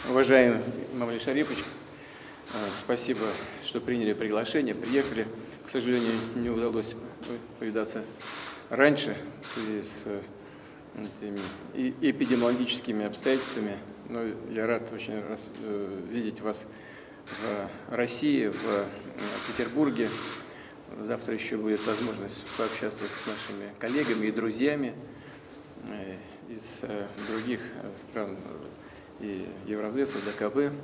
Уважаемый Мамлет Шарипович, спасибо, что приняли приглашение, приехали. К сожалению, не удалось повидаться раньше в связи с этими эпидемиологическими обстоятельствами. Но я очень рад видеть вас в России, в Петербурге. Завтра еще будет возможность пообщаться с нашими коллегами и друзьями из других стран и Евразес, ДКБ,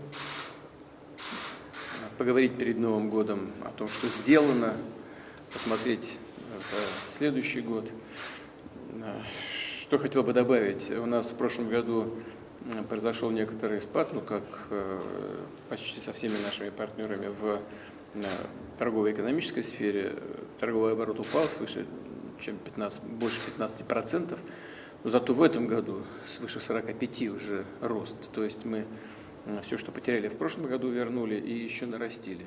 поговорить перед Новым годом о том, что сделано, посмотреть в следующий год. Что хотел бы добавить? У нас в прошлом году произошел некоторый спад, как почти со всеми нашими партнерами в торгово-экономической сфере. Торговый оборот упал свыше, чем больше 15%. Но зато в этом году свыше 45 уже рост. То есть мы все, что потеряли в прошлом году, вернули и еще нарастили.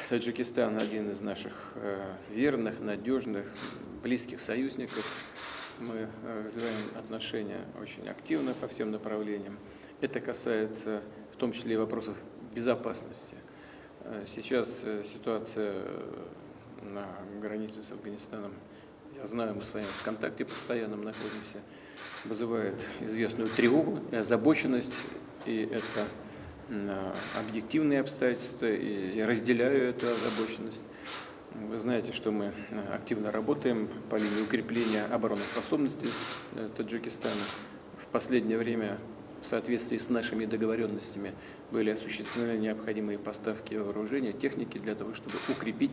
Таджикистан один из наших верных, надежных, близких союзников. Мы развиваем отношения очень активно по всем направлениям. Это касается в том числе и вопросов безопасности. Сейчас ситуация на границе с Афганистаном, я знаю, мы с вами в контакте постоянно находимся, вызывает известную тревогу и озабоченность, и это объективные обстоятельства, и я разделяю эту озабоченность. Вы знаете, что мы активно работаем по линии укрепления обороноспособности Таджикистана. В последнее время, в соответствии с нашими договоренностями, были осуществлены необходимые поставки вооружения, техники для того, чтобы укрепить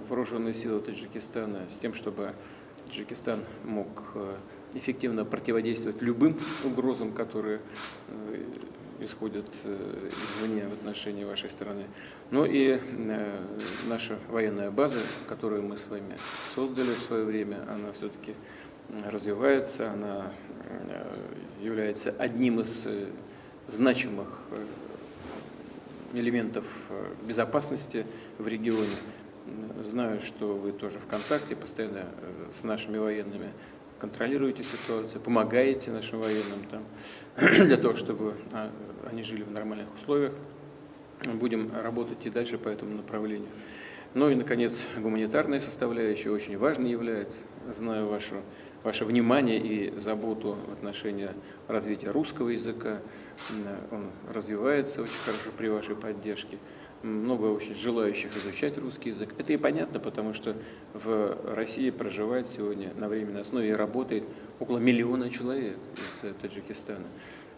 вооруженные силы Таджикистана, с тем, чтобы Таджикистан мог эффективно противодействовать любым угрозам, которые исходят извне в отношении вашей страны. Ну и наша военная база, которую мы с вами создали в свое время, она все-таки развивается, она является одним из значимых элементов безопасности в регионе. Знаю, что вы тоже в контакте постоянно с нашими военными, контролируете ситуацию, помогаете нашим военным там, для того, чтобы они жили в нормальных условиях. Будем работать и дальше по этому направлению. Ну и, наконец, гуманитарная составляющая очень важной является. Знаю ваше внимание и заботу в отношении развития русского языка. Он развивается очень хорошо при вашей поддержке. Много очень желающих изучать русский язык. Это и понятно, потому что в России проживает сегодня на временной основе и работает около 1 миллиона человек из Таджикистана.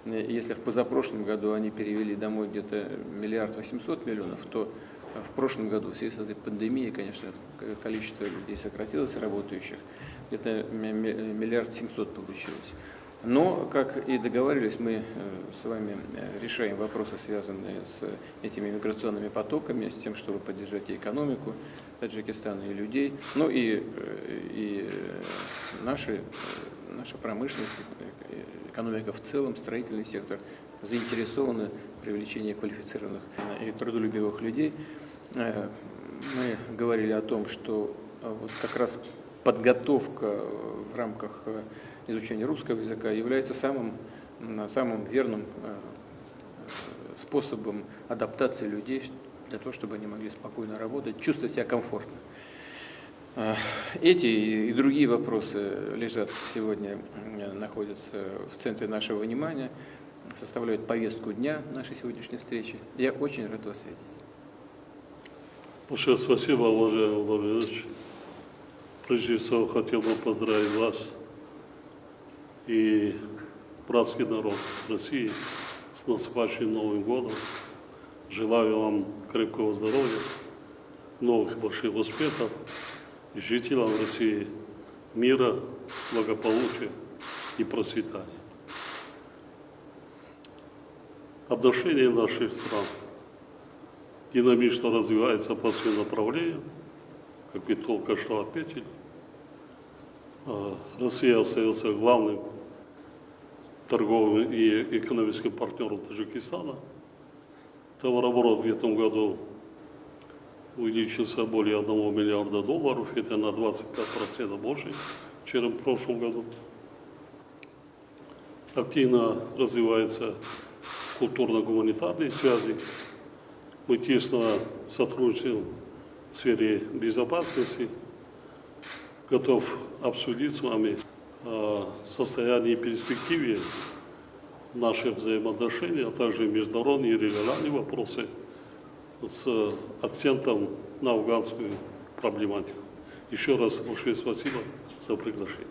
Если в позапрошлом году они перевели домой где-то 1 800 000 000, то в прошлом году, в связи с этой пандемией, конечно, количество людей сократилось, работающих, где-то 1 700 000 000 получилось. Но, как и договаривались, мы с вами решаем вопросы, связанные с этими миграционными потоками, с тем, чтобы поддержать и экономику Таджикистана, и людей, ну и наша промышленность, экономика в целом, строительный сектор заинтересованы в привлечении квалифицированных и трудолюбивых людей. Мы говорили о том, что вот как раз подготовка в рамках изучения русского языка является самым верным способом адаптации людей для того, чтобы они могли спокойно работать, чувствовать себя комфортно. Эти и другие вопросы лежат сегодня, находятся в центре нашего внимания, составляют повестку дня нашей сегодняшней встречи. Я очень рад вас видеть. Большое спасибо, уважаемый Владимир Ильич. Прежде всего, хотел бы поздравить вас и братский народ России с наступающим Новым годом. Желаю вам крепкого здоровья, новых больших успехов и жителям России мира, благополучия и процветания. Отношения наших стран динамично развиваются по всем направлениям, как вы только что отметили. Россия остается главным торговым и экономическим партнером Таджикистана. Товарооборот в этом году увеличился более $1 миллиарда. Это на 25% больше, чем в прошлом году. Активно развиваются культурно-гуманитарные связи. Мы тесно сотрудничаем в сфере безопасности. Готов обсудить с вами состояние и перспективе наших взаимоотношений, а также международные и региональные вопросы с акцентом на афганскую проблематику. Еще раз большое спасибо за приглашение.